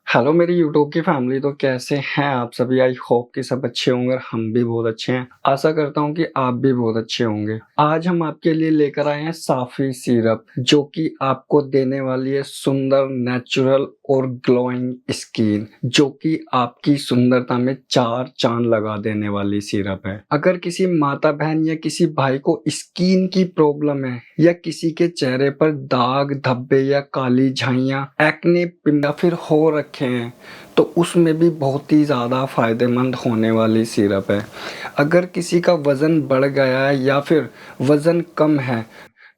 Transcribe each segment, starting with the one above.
Hello मेरी YouTube की family. तो कैसे हैं आप सभी? आई होप कि सब अच्छे होंगे और हम भी बहुत अच्छे हैं। आशा करता हूं कि आप भी बहुत अच्छे होंगे। आज हम आपके लिए लेकर आए हैं साफी सिरप, जो कि आपको देने वाली है सुंदर, नेचुरल और ग्लोइंग स्किन, जो कि आपकी सुंदरता में चार चांद लगा देने वाली सिरप है। अगर किसी माता बहन या किसी भाई को स्किन की प्रॉब्लम है, या किसी के चेहरे पर दाग धब्बे या काली झाइयां, एक्ने, पिंपल फिर हो रखे हैं, तो उसमें भी बहुत ही ज़्यादा फायदेमंद होने वाली सिरप है। अगर किसी का वज़न बढ़ गया है या फिर वज़न कम है,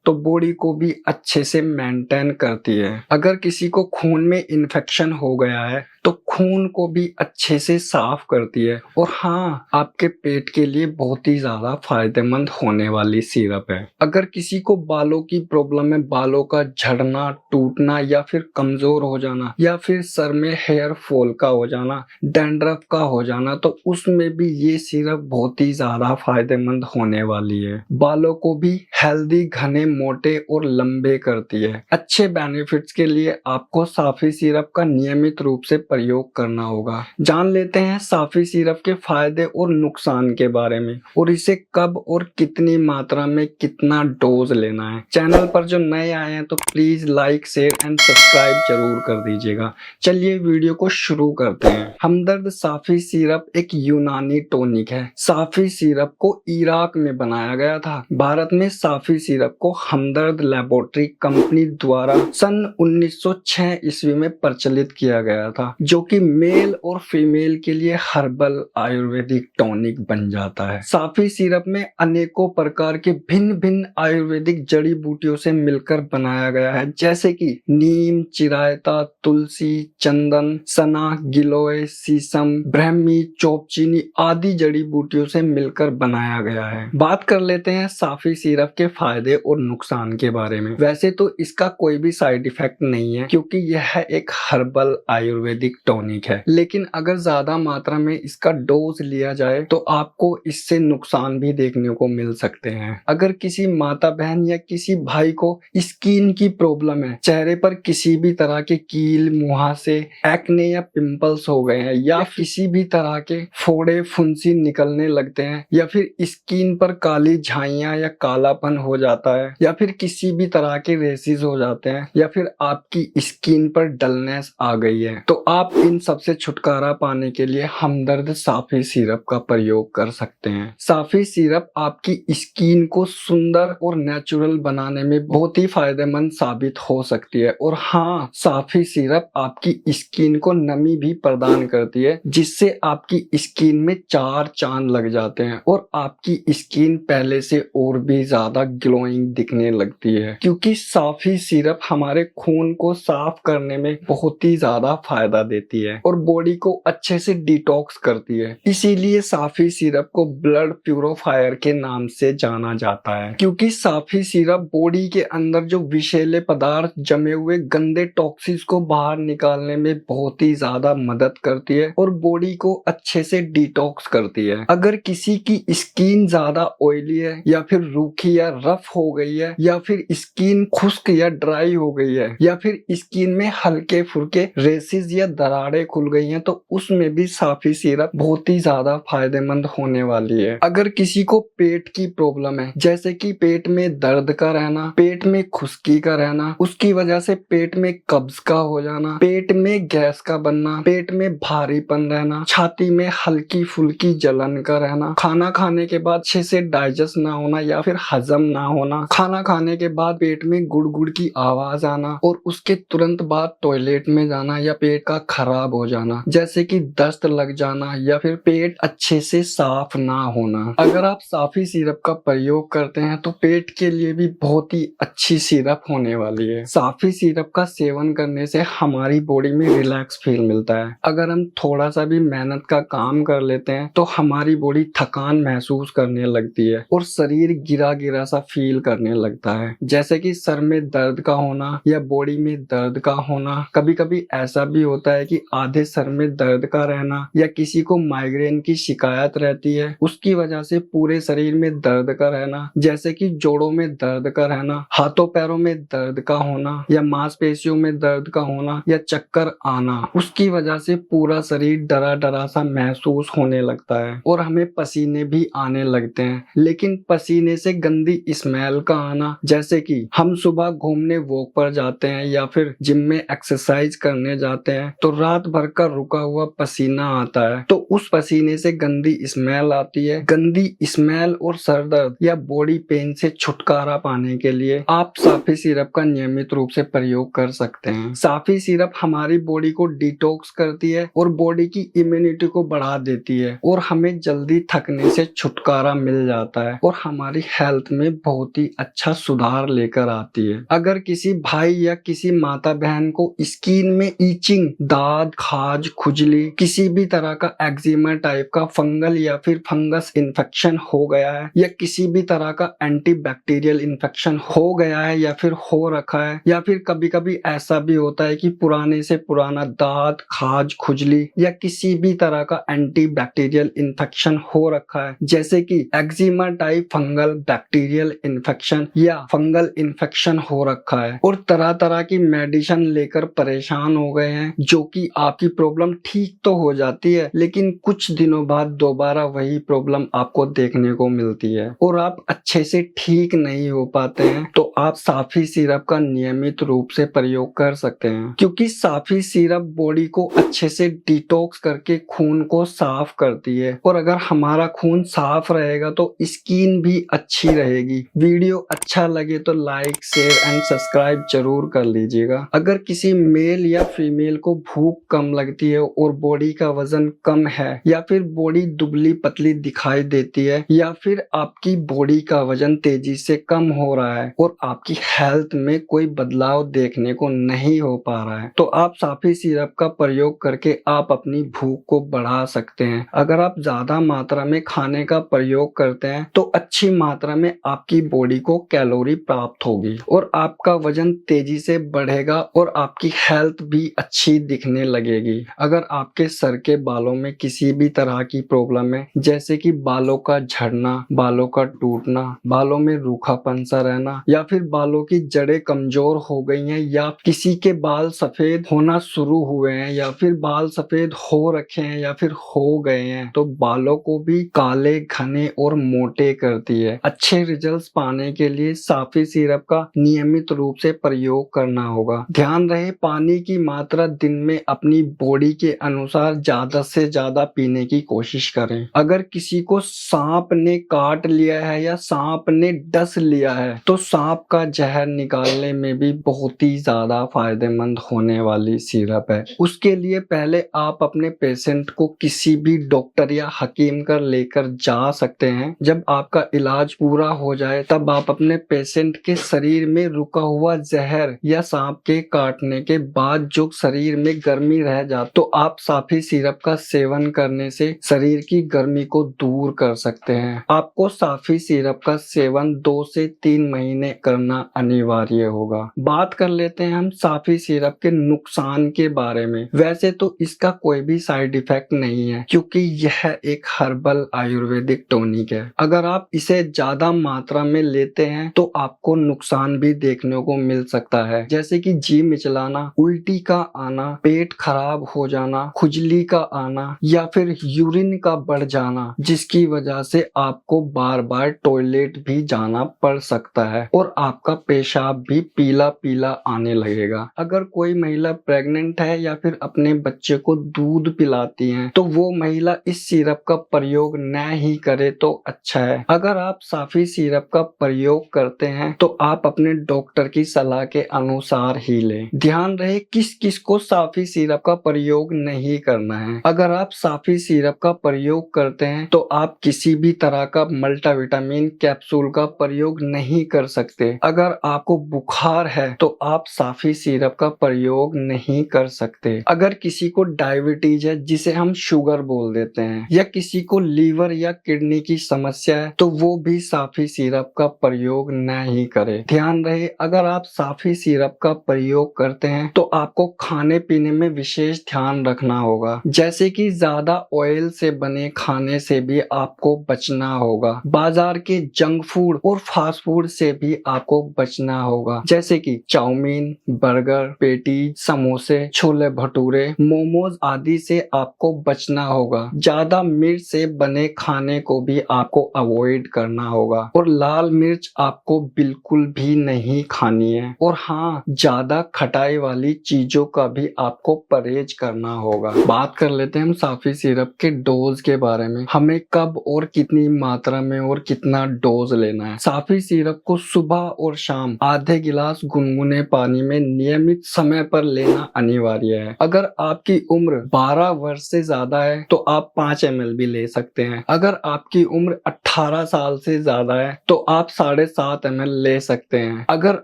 तो बॉडी को भी अच्छे से मेंटेन करती है। अगर किसी को खून में इन्फेक्शन हो गया है, तो खून को भी अच्छे से साफ करती है। और हाँ, आपके पेट के लिए बहुत ही ज्यादा फायदेमंद होने वाली सिरप है। अगर किसी को बालों की प्रॉब्लम है, बालों का झड़ना, टूटना या फिर कमजोर हो जाना, या फिर सर में हेयर फॉल का हो जाना, डैंड्रफ का हो जाना, तो उसमें भी ये सिरप बहुत ही ज्यादा फायदेमंद होने वाली है। बालों को भी हेल्दी, घने, मोटे और लंबे करती है। अच्छे बेनिफिट्स के लिए आपको साफी सिरप का नियमित रूप से प्रयोग करना होगा। जान लेते हैं साफी सिरप के फायदे और नुकसान के बारे में, और इसे कब और कितनी मात्रा में कितना डोज लेना है। चैनल पर जो नए आए हैं तो please like, share and subscribe जरूर कर दीजिएगा। चलिए वीडियो को शुरू करते हैं। हमदर्द साफी सिरप एक यूनानी टॉनिक है। साफी सिरप को इराक में बनाया गया था। भारत में साफी सिरप को हमदर्द लेबोरेटरी कंपनी द्वारा सन 1906 ईस्वी में प्रचलित किया गया था, जो कि मेल और फीमेल के लिए हर्बल आयुर्वेदिक टॉनिक बन जाता है। साफी सिरप में अनेकों प्रकार के भिन्न भिन्न आयुर्वेदिक जड़ी बूटियों से मिलकर बनाया गया है, जैसे कि नीम, चिरायता, तुलसी, चंदन, सना, गिलोय, शीशम, ब्राह्मी, चोपचीनी आदि जड़ी बूटियों से मिलकर बनाया गया है। बात कर लेते हैं साफी सिरप के फायदे और नुकसान के बारे में। वैसे तो इसका कोई भी साइड इफेक्ट नहीं है, क्योंकि यह एक हर्बल आयुर्वेदिक टॉनिक है। लेकिन अगर ज्यादा मात्रा में इसका डोज लिया जाए तो आपको इससे नुकसान भी देखने को मिल सकते हैं। अगर किसी माता बहन या किसी भाई को स्किन की प्रॉब्लम है, चेहरे पर किसी भी तरह के कील, मुहासे, एक्ने या पिंपल्स हो गए हैं, या किसी भी तरह के फोड़े, फुंसी निकलने लगते हैं, या फिर स्किन पर काली झाइयां या कालापन हो जाता है, या फिर किसी भी तरह के रेसिस हो जाते हैं, या फिर आपकी स्किन पर डलनेस आ गई है, तो आप इन सबसे छुटकारा पाने के लिए हमदर्द साफी सिरप का प्रयोग कर सकते हैं। साफी सिरप आपकी स्किन को सुंदर और नेचुरल बनाने में बहुत ही फायदेमंद साबित हो सकती है। और हाँ, साफी सिरप आपकी स्किन को नमी भी प्रदान करती है, जिससे आपकी स्किन में चार चांद लग जाते हैं और आपकी स्किन पहले से और भी ज्यादा ग्लोइंग दिखने लगती है। क्योंकि साफी सिरप हमारे खून को साफ करने में बहुत ही ज्यादा फायदा देती है और बॉडी को अच्छे से डिटॉक्स करती है। इसीलिए साफी सिरप को ब्लड प्यूरिफायर के नाम से जाना जाता है, क्योंकि साफी सिरप बॉडी के अंदर जो विषैले पदार्थ, जमे हुए गंदे टॉक्सिन्स को बाहर निकालने में बहुत ही ज्यादा मदद करती है और बॉडी को अच्छे से डिटॉक्स करती है। अगर किसी की स्किन ज्यादा ऑयली है, या फिर रूखी या रफ हो गई है, या फिर स्किन खुश्क या ड्राई हो गई है, या फिर स्किन में हल्के फुल्के रेसिस या दरारें खुल गई हैं, तो उसमें भी साफी सिरप बहुत ही ज्यादा फायदेमंद होने वाली है। अगर किसी को पेट की प्रॉब्लम है, जैसे कि पेट में दर्द का रहना, पेट में खुश्की का रहना, उसकी वजह से पेट में कब्ज का हो जाना, पेट में गैस का बनना, पेट में भारीपन रहना, छाती में हल्की फुल्की जलन का रहना, खाना खाने के बाद अच्छे से डाइजेस्ट ना होना या फिर हजम ना होना, खाना खाने के बाद पेट में गुड़ गुड़ की आवाज आना और उसके तुरंत बाद टॉयलेट में जाना, या पेट का खराब हो जाना, जैसे कि दस्त लग जाना, या फिर पेट अच्छे से साफ ना होना। अगर आप साफी सिरप का प्रयोग करते हैं तो पेट के लिए भी बहुत ही अच्छी सिरप होने वाली है। साफी सिरप का सेवन करने से हमारी बॉडी में रिलैक्स फील मिलता है। अगर हम थोड़ा सा भी मेहनत का काम कर लेते हैं तो हमारी बॉडी थकान महसूस करने लगती है और शरीर गिरा गिरा सा फील करने लगता है, जैसे कि सर में दर्द का होना या बॉडी में दर्द का होना। कभी कभी ऐसा भी होता है है कि आधे सर में दर्द का रहना या किसी को माइग्रेन की शिकायत रहती है, उसकी वजह से पूरे शरीर में दर्द का रहना, जैसे कि जोड़ों में दर्द का रहना, हाथों पैरों में दर्द का होना या मांसपेशियों में दर्द का होना या चक्कर आना, उसकी वजह से पूरा शरीर डरा डरा सा महसूस होने लगता है और हमें पसीने भी आने लगते हैं। लेकिन पसीने से गंदी स्मेल का आना, जैसे कि हम सुबह घूमने वॉक पर जाते हैं या फिर जिम में एक्सरसाइज करने जाते हैं तो रात भर का रुका हुआ पसीना आता है, तो उस पसीने से गंदी स्मेल आती है। गंदी स्मेल और सर दर्द या बॉडी पेन से छुटकारा पाने के लिए आप साफी सिरप का नियमित रूप से प्रयोग कर सकते हैं। साफी सिरप हमारी बॉडी को डिटॉक्स करती है और बॉडी की इम्यूनिटी को बढ़ा देती है और हमें जल्दी थकने से छुटकारा मिल जाता है और हमारी हेल्थ में बहुत ही अच्छा सुधार लेकर आती है। अगर किसी भाई या किसी माता बहन को स्किन में ईचिंग, दाद, खाज, खुजली, किसी भी तरह का एक्जिमा टाइप का फंगल या फिर फंगस इन्फेक्शन हो गया है या किसी भी तरह का एंटीबैक्टीरियल इन्फेक्शन हो गया है या फिर हो रखा है, या फिर कभी कभी ऐसा भी होता है कि पुराने से पुराना दाद, खाज, खुजली या किसी भी तरह का एंटीबैक्टीरियल इन्फेक्शन हो रखा है, जैसे कि eczema type fungal bacterial infection या फंगल इन्फेक्शन हो रखा है और तरह तरह की मेडिसिन लेकर परेशान हो गए हैं, जो कि आपकी प्रॉब्लम ठीक तो हो जाती है लेकिन कुछ दिनों बाद दोबारा वही प्रॉब्लम आपको देखने को मिलती है और आप अच्छे से ठीक नहीं हो पाते हैं, तो आप साफी सिरप का नियमित रूप से प्रयोग कर सकते हैं, क्योंकि साफी सिरप बॉडी को अच्छे से डिटॉक्स करके खून को साफ करती है और अगर हमारा खून साफ रहेगा तो स्किन भी अच्छी रहेगी। वीडियो अच्छा लगे तो लाइक, शेयर एंड सब्सक्राइब जरूर कर लीजिएगा। अगर किसी मेल या फीमेल को भूख कम लगती है और बॉडी का वजन कम है या फिर बॉडी दुबली पतली दिखाई देती है या फिर आपकी बॉडी का वजन तेजी से कम हो रहा है और आपकी हेल्थ में कोई बदलाव देखने को नहीं हो पा रहा है, तो आप साफी सिरप का प्रयोग करके आप अपनी भूख को बढ़ा सकते हैं। अगर आप ज्यादा मात्रा में खाने का प्रयोग करते हैं तो अच्छी मात्रा में आपकी बॉडी को कैलोरी प्राप्त होगी और आपका वजन तेजी से बढ़ेगा और आपकी हेल्थ भी अच्छी दिखने लगेगी। अगर आपके सर के बालों में किसी भी तरह की प्रॉब्लम है, जैसे कि बालों का झड़ना, बालों का टूटना, बालों में रूखापन सा रहना या फिर बालों की जड़ें कमजोर हो गई हैं या किसी के बाल सफेद होना शुरू हुए हैं या फिर बाल सफेद हो रखे हैं या फिर हो गए हैं, तो बालों को भी काले, घने और मोटे करती है। अच्छे रिजल्ट्स पाने के लिए साफी सिरप का नियमित रूप से प्रयोग करना होगा। ध्यान रहे पानी की मात्रा दिन में अपनी बॉडी के अनुसार ज्यादा से ज्यादा पीने की कोशिश करें। अगर किसी को सांप ने काट लिया है या सांप ने डस लिया है तो सांप का जहर निकालने में भी बहुत ही ज्यादा फायदेमंद होने वाली सिरप है। उसके लिए पहले आप अपने पेशेंट को किसी भी डॉक्टर या हकीम का लेकर जा सकते हैं। जब आपका इलाज पूरा हो जाए तब आप अपने पेशेंट के शरीर में रुका हुआ जहर या सांप के काटने के बाद जो शरीर में गर्मी रह जाती तो आप साफी सिरप का सेवन करने से शरीर की गर्मी को दूर कर सकते हैं। आपको साफी सिरप का सेवन 2 से 3 महीने करना अनिवार्य होगा। बात कर लेते हैं हम साफी सिरप के नुकसान के बारे में। वैसे तो इसका कोई भी साइड इफेक्ट नहीं है क्योंकि यह एक हर्बल आयुर्वेदिक टॉनिक है। अगर आप इसे ज्यादा मात्रा में लेते हैं तो आपको नुकसान भी देखने को मिल सकता है, जैसे कि जी मिचलाना, उल्टी का आना, पेट खराब हो जाना, खुजली का आना या फिर यूरिन का बढ़ जाना, जिसकी वजह से आपको बार बार टॉयलेट भी जाना पड़ सकता है और आपका पेशाब भी पीला पीला आने लगेगा। अगर कोई महिला प्रेग्नेंट है या फिर अपने बच्चे को दूध पिलाती है तो वो महिला इस सिरप का प्रयोग न ही करे तो अच्छा है। अगर आप साफी सिरप का प्रयोग करते हैं तो आप अपने डॉक्टर की सलाह के अनुसार ही लें। ध्यान रहे किस किस को साफी सिरप का प्रयोग नहीं करना है। अगर आप साफी सिरप का प्रयोग करते हैं तो आप किसी भी तरह का मल्टीविटामिन कैप्सूल का प्रयोग नहीं कर सकते। अगर आपको बुखार है तो आप साफी सिरप का प्रयोग नहीं कर सकते। अगर किसी को डायबिटीज है, जिसे हम शुगर बोल देते हैं, या किसी को लीवर या किडनी की समस्या है तो वो भी साफी सिरप का प्रयोग नहीं करे। ध्यान रहे अगर आप साफी सिरप का प्रयोग करते हैं तो आपको खाने पीने पीने में विशेष ध्यान रखना होगा, जैसे कि ज्यादा ऑयल से बने खाने से भी आपको बचना होगा। बाजार के जंक फूड और फास्ट फूड से भी आपको बचना होगा, जैसे कि चाउमीन, बर्गर, पेटी, समोसे, छोले भटूरे, मोमोज आदि से आपको बचना होगा। ज्यादा मिर्च से बने खाने को भी आपको अवॉइड करना होगा और लाल मिर्च आपको बिल्कुल भी नहीं खानी है। और हाँ, ज्यादा खटाई वाली चीजों का भी आपको परहेज करना होगा। बात कर लेते हैं हम साफी सिरप के डोज के बारे में। हमें कब और कितनी मात्रा में और कितना डोज लेना है। साफी सिरप को सुबह और शाम आधे गिलास गुनगुने पानी में नियमित समय पर लेना अनिवार्य है। अगर आपकी उम्र 12 वर्ष से ज्यादा है तो आप 5 ml भी ले सकते हैं। अगर आपकी उम्र 18 साल से ज्यादा है तो आप 7.5 ml ले सकते हैं। अगर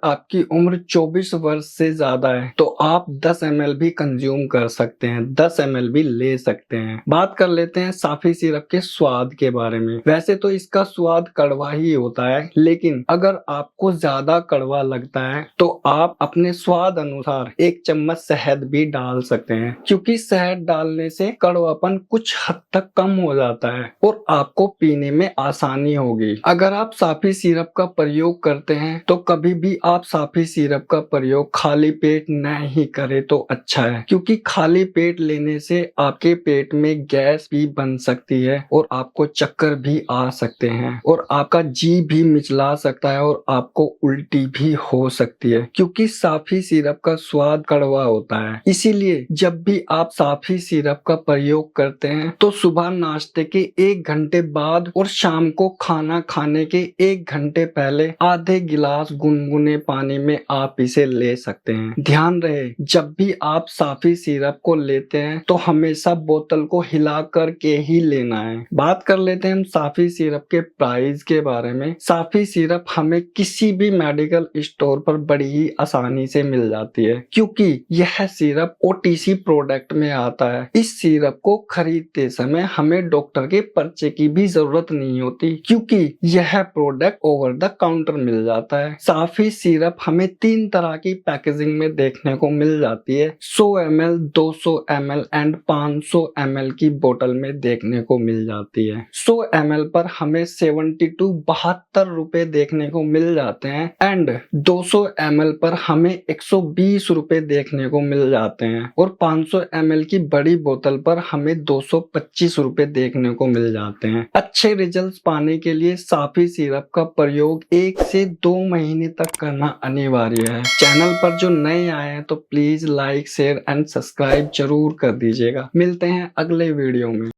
आपकी उम्र 24 वर्ष से ज्यादा है तो आप 10 ml भी कंज्यूम कर सकते हैं, 10 ml भी ले सकते हैं। बात कर लेते हैं साफी सिरप के स्वाद के बारे में। वैसे तो इसका स्वाद कड़वा ही होता है, लेकिन अगर आपको ज्यादा कड़वा लगता है तो आप अपने स्वाद अनुसार 1 चम्मच शहद भी डाल सकते हैं, क्योंकि शहद डालने से कड़वापन कुछ हद तक कम हो जाता है और आपको पीने में आसानी होगी। अगर आप साफी सिरप का प्रयोग करते हैं तो कभी भी आप साफी सिरप का प्रयोग खाली पेट नहीं करें तो अच्छा है, क्योंकि खाली पेट लेने से आपके पेट में गैस भी बन सकती है और आपको चक्कर भी आ सकते हैं और आपका जी भी मिचला सकता है और आपको उल्टी भी हो सकती है, क्योंकि साफी सिरप का स्वाद कड़वा होता है। इसीलिए जब भी आप साफी सिरप का प्रयोग करते हैं तो सुबह नाश्ते के 1 घंटे बाद और शाम को खाना खाने के 1 घंटे पहले आधे गिलास गुनगुने पानी में आप इसे ले सकते हैं। ध्यान रहे, जब भी आप साफी सिरप को लेते हैं तो हमेशा बोतल को हिला करके ही लेना है। बात कर लेते हैं हम साफी सिरप के प्राइस के बारे में। साफी सिरप हमें किसी भी मेडिकल स्टोर पर बड़ी ही आसानी से मिल जाती है, क्योंकि यह सिरप OTC प्रोडक्ट में आता है। इस सिरप को खरीदते समय हमें डॉक्टर के पर्चे की भी जरूरत नहीं होती, क्योंकि यह प्रोडक्ट ओवर द काउंटर मिल जाता है। साफी सिरप हमें 3 तरह की पैकेजिंग में देखने को मिल जाती है। 100 ml, 200 ml एंड 500 ml की बोतल में देखने को मिल जाती है। 100 ml पर हमें 72 रुपए देखने को मिल जाते हैं एंड 200 ml पर हमें 120 रुपए देखने को मिल जाते हैं और 500 ml की बड़ी बोतल पर हमें 225 रुपए देखने को मिल जाते हैं। अच्छे रिजल्ट्स पाने के लिए साफी सिरप का प्रयोग 1 से 2 महीने तक करना अनिवार्य है। चैनल पर जो नए आए हैं तो please like, share and subscribe जरूर कर दीजिएगा। मिलते हैं अगले वीडियो में।